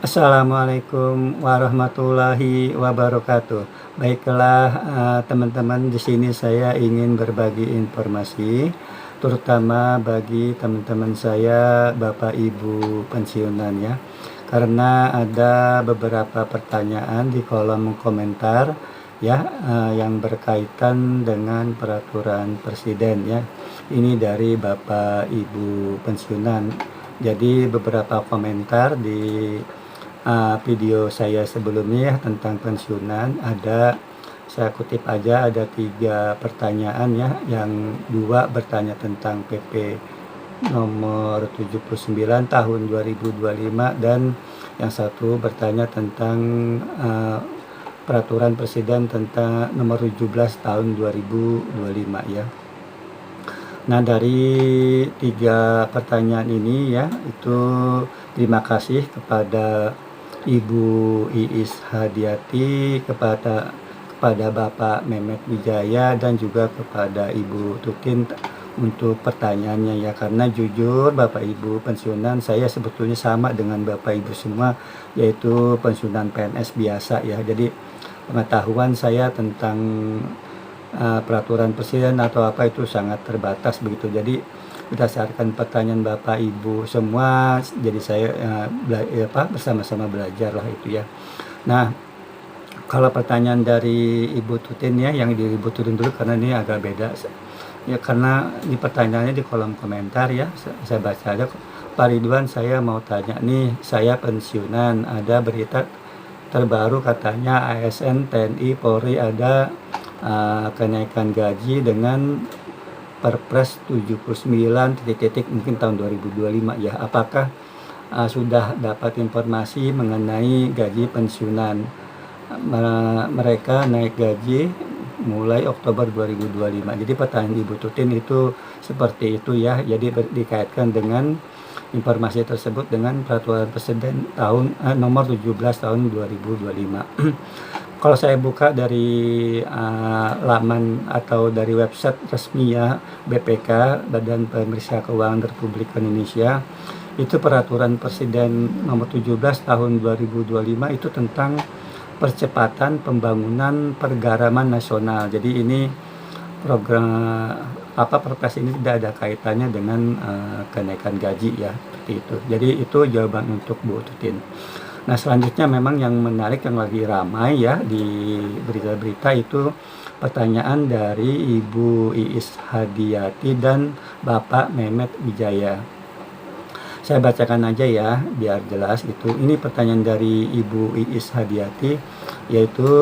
Assalamualaikum warahmatullahi wabarakatuh. Baiklah, teman-teman, di sini saya ingin berbagi informasi, terutama bagi teman-teman saya, Bapak Ibu pensiunan ya. Karena ada beberapa pertanyaan di kolom komentar ya, yang berkaitan dengan peraturan presiden ya. Ini dari Bapak Ibu pensiunan. Jadi beberapa komentar di video saya sebelumnya ya, tentang pensiunan saya kutip aja, ada 3 pertanyaan ya, yang 2 bertanya tentang PP nomor 79 tahun 2025 dan yang satu bertanya tentang peraturan presiden tentang nomor 17 tahun 2025 ya. Nah, dari 3 pertanyaan ini ya, itu terima kasih kepada Ibu Iis Hadiati, kepada Bapak Mehmet Wijaya, dan juga kepada Ibu Tutin untuk pertanyaannya ya. Karena jujur Bapak Ibu pensiunan, saya sebetulnya sama dengan Bapak Ibu semua, yaitu pensiunan PNS biasa ya. Jadi pengetahuan saya tentang peraturan presiden atau apa itu sangat terbatas begitu. Jadi berdasarkan pertanyaan Bapak Ibu semua, jadi saya bersama-sama belajar lah itu ya. Nah, kalau pertanyaan dari Ibu Tutin ya, yang di Ibu Tutin dulu karena ini agak beda ya, karena ini pertanyaannya di kolom komentar ya, saya baca aja. Pak Ridwan, saya mau tanya nih, saya pensiunan, ada berita terbaru katanya ASN TNI Polri ada kenaikan gaji dengan Perpres 79 mungkin tahun 2025 ya. Apakah sudah dapat informasi mengenai gaji pensiunan? Mereka naik gaji mulai Oktober 2025. Jadi pertanyaan Ibu Tutin itu seperti itu ya. Jadi dikaitkan dengan informasi tersebut dengan peraturan presiden nomor 17 tahun 2025. Kalau saya buka dari laman atau dari website resmi ya, BPK, Badan Pemeriksa Keuangan Republik Indonesia, itu peraturan presiden nomor 17 tahun 2025 itu tentang percepatan pembangunan pergaraman nasional. Jadi ini program Perpres ini tidak ada kaitannya dengan kenaikan gaji ya, seperti itu. Jadi itu jawaban untuk Bu Tutin. Nah, selanjutnya memang yang menarik, yang lagi ramai ya di berita-berita, itu pertanyaan dari Ibu Iis Hadiati dan Bapak Mehmet Wijaya. Saya bacakan aja ya biar jelas itu. Ini pertanyaan dari Ibu Iis Hadiati, yaitu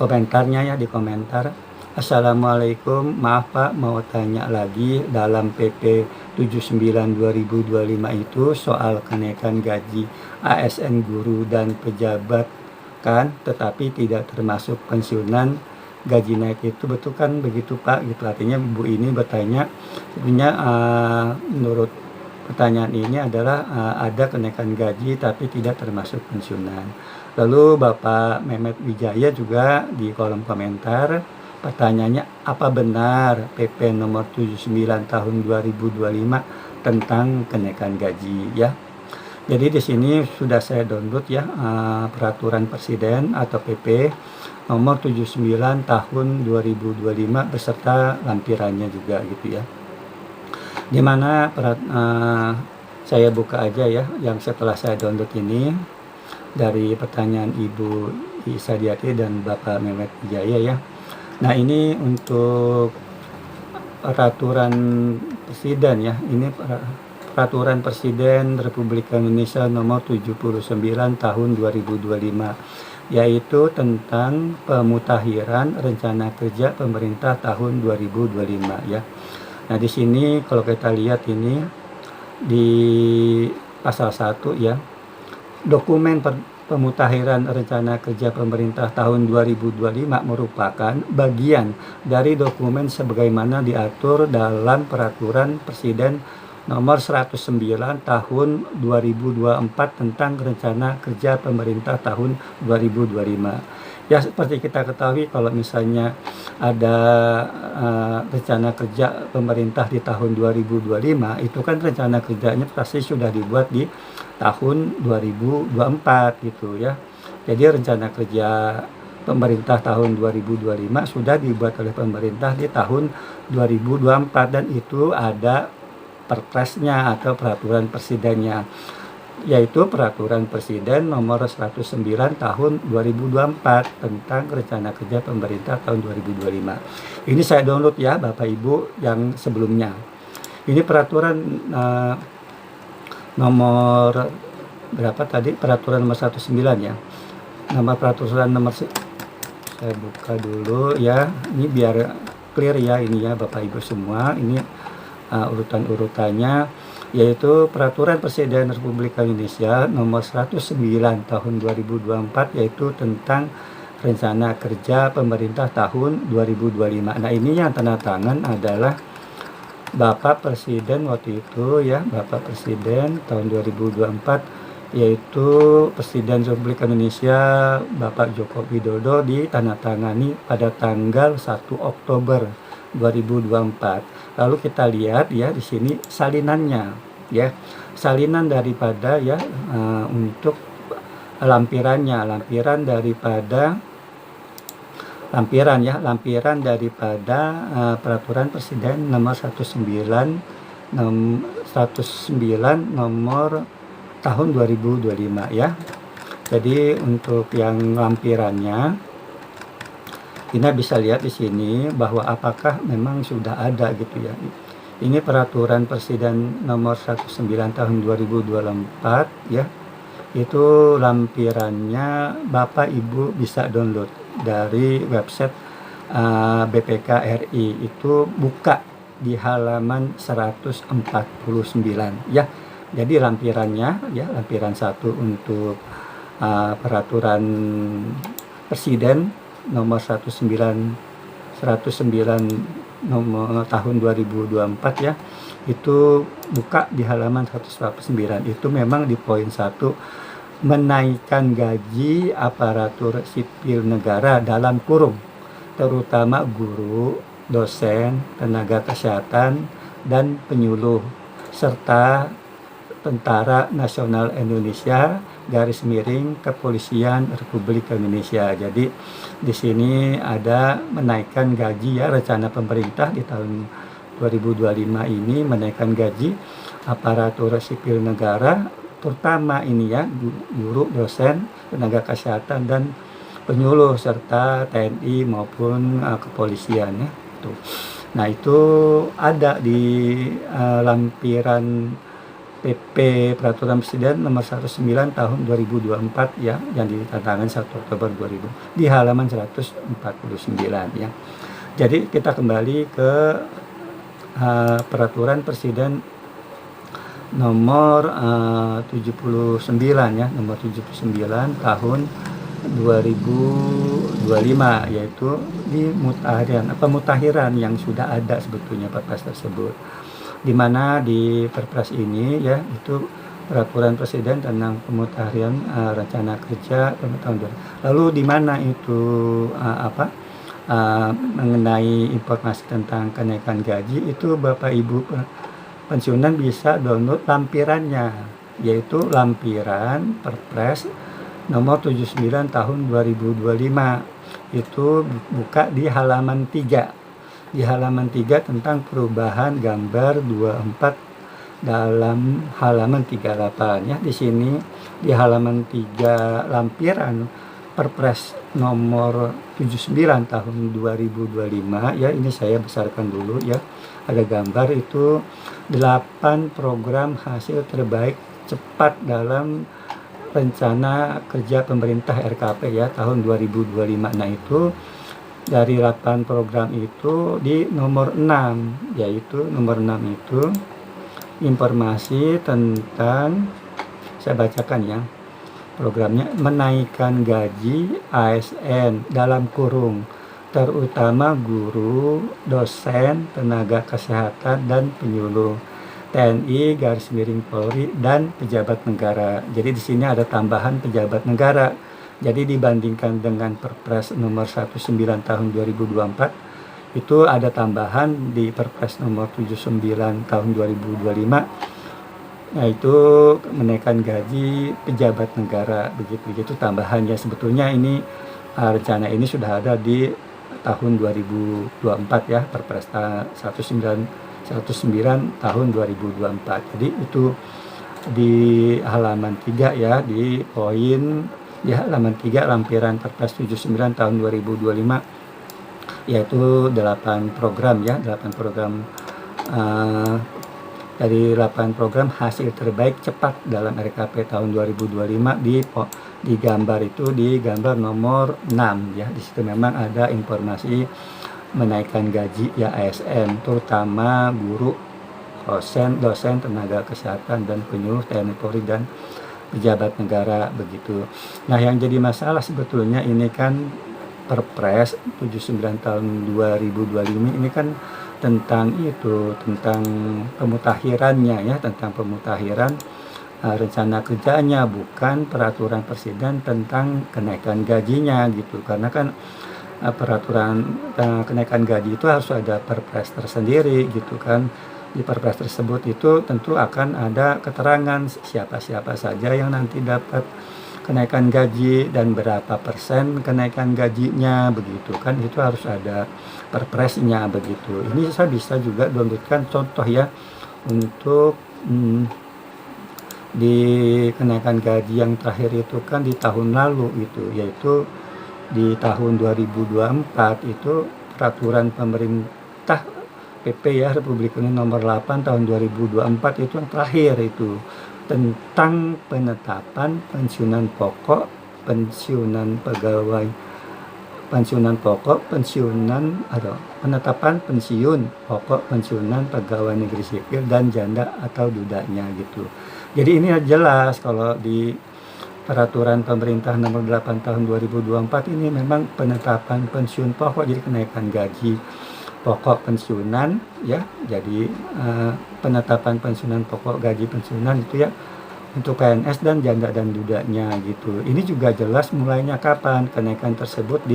komentarnya ya, di komentar. Assalamualaikum, maaf Pak, mau tanya lagi, dalam PP 79 2025 itu soal kenaikan gaji ASN guru dan pejabat kan, tetapi tidak termasuk pensiunan, gaji naik itu betul kan, begitu Pak? Gitu, artinya Bu ini bertanya sebenarnya menurut pertanyaan ini adalah ada kenaikan gaji tapi tidak termasuk pensiunan. Lalu Bapak Mehmet Wijaya juga di kolom komentar pertanyaannya, apa benar PP nomor 79 tahun 2025 tentang kenaikan gaji ya. Jadi di sini sudah saya download ya peraturan presiden atau PP nomor 79 tahun 2025 beserta lampirannya juga gitu ya. Dimana saya buka aja ya yang setelah saya download ini dari pertanyaan Ibu Iis Hadiati dan Bapak Mehmet Wijaya ya. Nah, ini untuk peraturan presiden ya. Ini peraturan presiden Republik Indonesia nomor 79 tahun 2025, yaitu tentang pemutakhiran rencana kerja pemerintah tahun 2025 ya. Nah, di sini kalau kita lihat ini di pasal 1 ya, dokumen pemutakhiran rencana kerja pemerintah tahun 2025 merupakan bagian dari dokumen sebagaimana diatur dalam peraturan presiden nomor 109 tahun 2024 tentang rencana kerja pemerintah tahun 2025. Ya seperti kita ketahui kalau misalnya ada, rencana kerja pemerintah di tahun 2025, itu kan rencana kerjanya pasti sudah dibuat di tahun 2024 gitu ya. Jadi rencana kerja pemerintah tahun 2025 sudah dibuat oleh pemerintah di tahun 2024 dan itu ada perpresnya atau peraturan presidennya, yaitu Peraturan Presiden Nomor 109 Tahun 2024 tentang Rencana Kerja Pemerintah tahun 2025. Ini saya download ya Bapak Ibu yang sebelumnya. Ini peraturan nomor berapa tadi? Peraturan nomor 19 ya. Nama peraturan nomor saya buka dulu ya. Ini biar clear ya ini ya Bapak Ibu semua. Ini urutan-urutannya, yaitu Peraturan Presiden Republik Indonesia Nomor 109 Tahun 2024, yaitu tentang Rencana Kerja Pemerintah tahun 2025. Nah ini yang tanda tangan adalah Bapak Presiden waktu itu ya, Bapak Presiden tahun 2024, yaitu Presiden Republik Indonesia Bapak Joko Widodo, ditandatangani pada tanggal 1 Oktober 2024. Lalu kita lihat ya di sini salinannya ya. Salinan daripada ya untuk lampirannya, lampiran daripada Peraturan Presiden nomor 19 nomor tahun 2025 ya. Jadi untuk yang lampirannya kita bisa lihat di sini bahwa apakah memang sudah ada gitu ya. Ini Peraturan Presiden Nomor 19 Tahun 2024 ya. Itu lampirannya Bapak Ibu bisa download dari website BPK RI. Itu buka di halaman 149 ya. Jadi lampirannya ya, lampiran 1 untuk Peraturan Presiden nomor 109 nomor tahun 2024 ya, itu buka di halaman 149. Itu memang di poin 1, menaikkan gaji aparatur sipil negara dalam kurung terutama guru, dosen, tenaga kesehatan dan penyuluh serta Tentara Nasional Indonesia _ Kepolisian Republik Indonesia. Jadi di sini ada menaikkan gaji ya, rencana pemerintah di tahun 2025 ini menaikkan gaji aparatur sipil negara, terutama ini ya guru, dosen, tenaga kesehatan dan penyuluh serta TNI maupun kepolisian ya. Tuh. Nah itu ada di lampiran PP Peraturan Presiden Nomor 109 Tahun 2024 ya, yang ditandatangani 1 Oktober 2000 di halaman 149 ya. Jadi kita kembali ke Peraturan Presiden Nomor 79 ya, Nomor 79 Tahun 2025, yaitu di pemutahiran yang sudah ada sebetulnya perpres tersebut, di mana di perpres ini ya itu Peraturan Presiden tentang pemutahiran rencana kerja tahun. Lalu di mana itu mengenai informasi tentang kenaikan gaji, itu Bapak Ibu pensiunan bisa download lampirannya, yaitu lampiran Perpres nomor 79 tahun 2025. Itu buka di halaman 3. Di halaman 3 tentang perubahan gambar 24 dalam halaman 38 ya. Di sini di halaman 3 lampiran Perpres nomor 79 tahun 2025 ya, ini saya besarkan dulu ya. Ada gambar itu 8 program hasil terbaik cepat dalam rencana kerja pemerintah RKP ya tahun 2025. Nah itu dari 8 program itu di nomor 6, yaitu nomor 6 itu informasi tentang, saya bacakan ya, programnya menaikkan gaji ASN dalam kurung terutama guru, dosen, tenaga kesehatan dan penyuluh, TNI _ Polri dan pejabat negara. Jadi di sini ada tambahan pejabat negara. Jadi dibandingkan dengan Perpres nomor 19 tahun 2024, itu ada tambahan di Perpres nomor 79 tahun 2025, yaitu menaikkan gaji pejabat negara, begitu tambahannya. Sebetulnya ini rencana ini sudah ada di tahun 2024 ya, Perpres 109 tahun 2024. Jadi itu di halaman 3 ya, di poin di halaman 3 lampiran Perpres 79 tahun 2025, yaitu 8 program ya, 8 program dari 8 program hasil terbaik cepat dalam RKP tahun 2025 di gambar itu, di gambar nomor 6 ya. Di situ memang ada informasi menaikkan gaji ya ASN, terutama guru, dosen, tenaga kesehatan, dan penyuluh TNI Polri dan pejabat negara begitu. Nah, yang jadi masalah sebetulnya ini kan Perpres 79 tahun 2025 ini kan tentang pemutakhirannya ya, tentang pemutahiran rencana kerjanya, bukan peraturan presiden tentang kenaikan gajinya gitu. Karena kan peraturan kenaikan gaji itu harus ada perpres tersendiri gitu kan. Di perpres tersebut itu tentu akan ada keterangan siapa-siapa saja yang nanti dapat kenaikan gaji dan berapa persen kenaikan gajinya begitu kan. Itu harus ada perpresnya begitu. Ini saya bisa juga memberikan contoh ya untuk di kenaikan gaji yang terakhir itu kan di tahun lalu itu, yaitu di tahun 2024 itu peraturan pemerintah PP ya, Republik Indonesia nomor 8 tahun 2024 itu yang terakhir itu, tentang penetapan pensiunan pokok, pensiunan pegawai, penetapan pensiun pokok, pensiunan pegawai negeri sipil dan janda atau dudanya gitu. Jadi ini jelas kalau di peraturan pemerintah nomor 8 tahun 2024 ini memang penetapan pensiun pokok, jadi kenaikan gaji pokok pensiunan ya. Jadi penetapan pensiunan pokok, gaji pensiunan itu ya untuk PNS dan janda dan dudanya gitu. Ini juga jelas mulainya kapan kenaikan tersebut,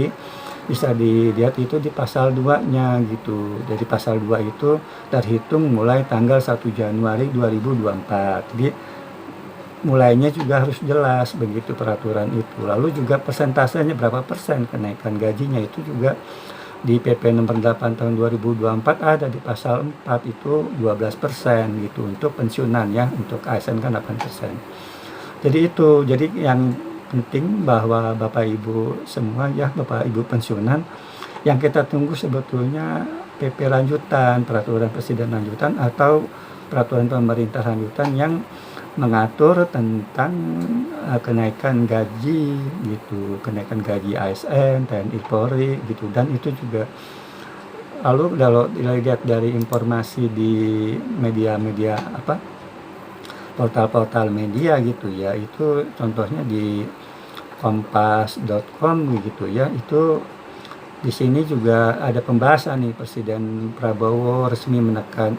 bisa dilihat itu di pasal 2-nya gitu. Jadi pasal 2 itu terhitung mulai tanggal 1 Januari 2024. Jadi mulainya juga harus jelas begitu peraturan itu. Lalu juga persentasenya berapa persen kenaikan gajinya itu juga di PP nomor 8 tahun 2024 ada di pasal 4 itu 12% gitu untuk pensiunan ya, untuk ASN kan 8%. Jadi yang penting bahwa Bapak Ibu semua ya, Bapak Ibu pensiunan, yang kita tunggu sebetulnya PP lanjutan, peraturan presiden lanjutan atau peraturan pemerintah lanjutan yang mengatur tentang kenaikan gaji gitu, kenaikan gaji ASN, TNI Polri gitu. Dan itu juga lalu kalau dilihat dari informasi di media-media portal-portal media gitu ya, itu contohnya di kompas.com gitu ya, itu di sini juga ada pembahasan nih, Presiden Prabowo resmi menaikkan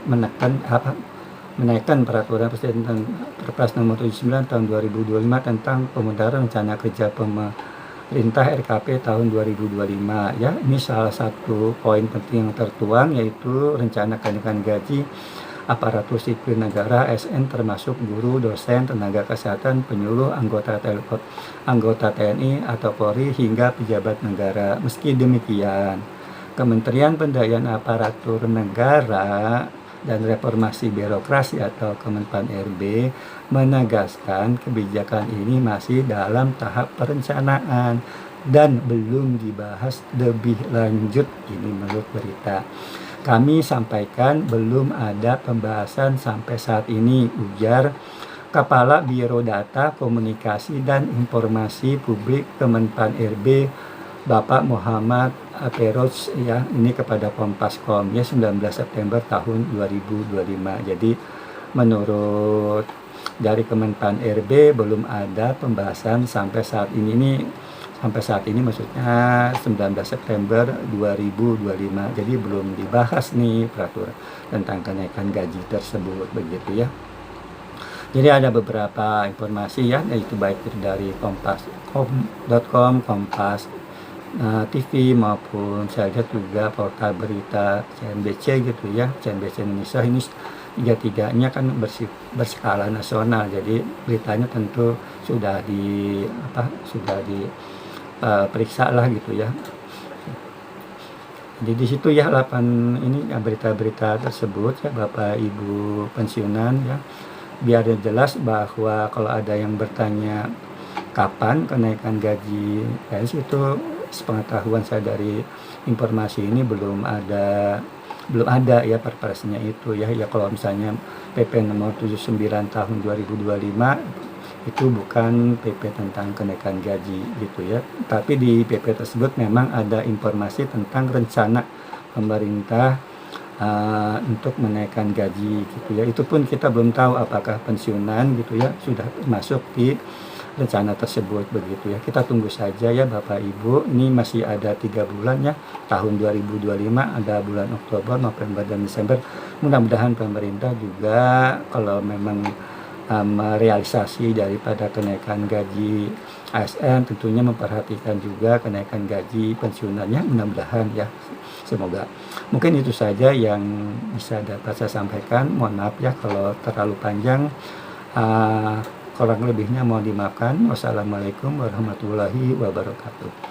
peraturan presiden tentang Perpres nomor 79 tahun 2025 tentang pemutahiran rencana kerja pemerintah RKP tahun 2025 ya. Ini salah satu poin penting yang tertuang, yaitu rencana kenaikan gaji aparatur sipil negara ASN termasuk guru, dosen, tenaga kesehatan, penyuluh, anggota TNI atau Polri hingga pejabat negara. Meski demikian, Kementerian Pemberdayaan Aparatur Negara dan Reformasi Birokrasi atau Kemenpan RB menegaskan kebijakan ini masih dalam tahap perencanaan dan belum dibahas lebih lanjut. Ini menurut berita. Kami sampaikan belum ada pembahasan sampai saat ini, ujar Kepala Biro Data Komunikasi dan Informasi Publik Kemenpan RB Bapak Muhammad Feroz ya, ini kepada Kompas.com ya, 19 September tahun 2025. Jadi menurut dari Kemenpan RB belum ada pembahasan sampai saat ini maksudnya 19 September 2025. Jadi belum dibahas nih peraturan tentang kenaikan gaji tersebut begitu ya. Jadi ada beberapa informasi ya, yaitu baik itu dari kompas.com, Kompas TV, maupun saya lihat juga portal berita CNBC gitu ya, CNBC Indonesia ini tiga-tiganya kan berskala nasional, jadi beritanya tentu sudah periksa lah gitu ya. Jadi di situ ya 8 ini ya, berita-berita tersebut ya Bapak Ibu pensiunan ya, biar jelas bahwa kalau ada yang bertanya kapan kenaikan gaji PNS, itu sepengetahuan saya dari informasi ini belum ada ya perpresnya itu ya. Ya kalau misalnya PP nomor 79 tahun 2025 itu bukan PP tentang kenaikan gaji gitu ya. Tapi di PP tersebut memang ada informasi tentang rencana pemerintah untuk menaikkan gaji gitu ya. Itu pun kita belum tahu apakah pensiunan gitu ya sudah masuk di rencana tersebut begitu ya. Kita tunggu saja ya Bapak Ibu. Ini masih ada 3 bulan ya, tahun 2025, ada bulan Oktober, November, dan Desember. Mudah-mudahan pemerintah juga kalau memang merealisasi daripada kenaikan gaji ASN, tentunya memperhatikan juga kenaikan gaji pensiunannya, mudah-mudahan ya, semoga. Mungkin itu saja yang bisa dapat saya sampaikan. Mohon maaf ya kalau terlalu panjang. Kurang lebihnya mohon dimaafkan. Wassalamualaikum warahmatullahi wabarakatuh.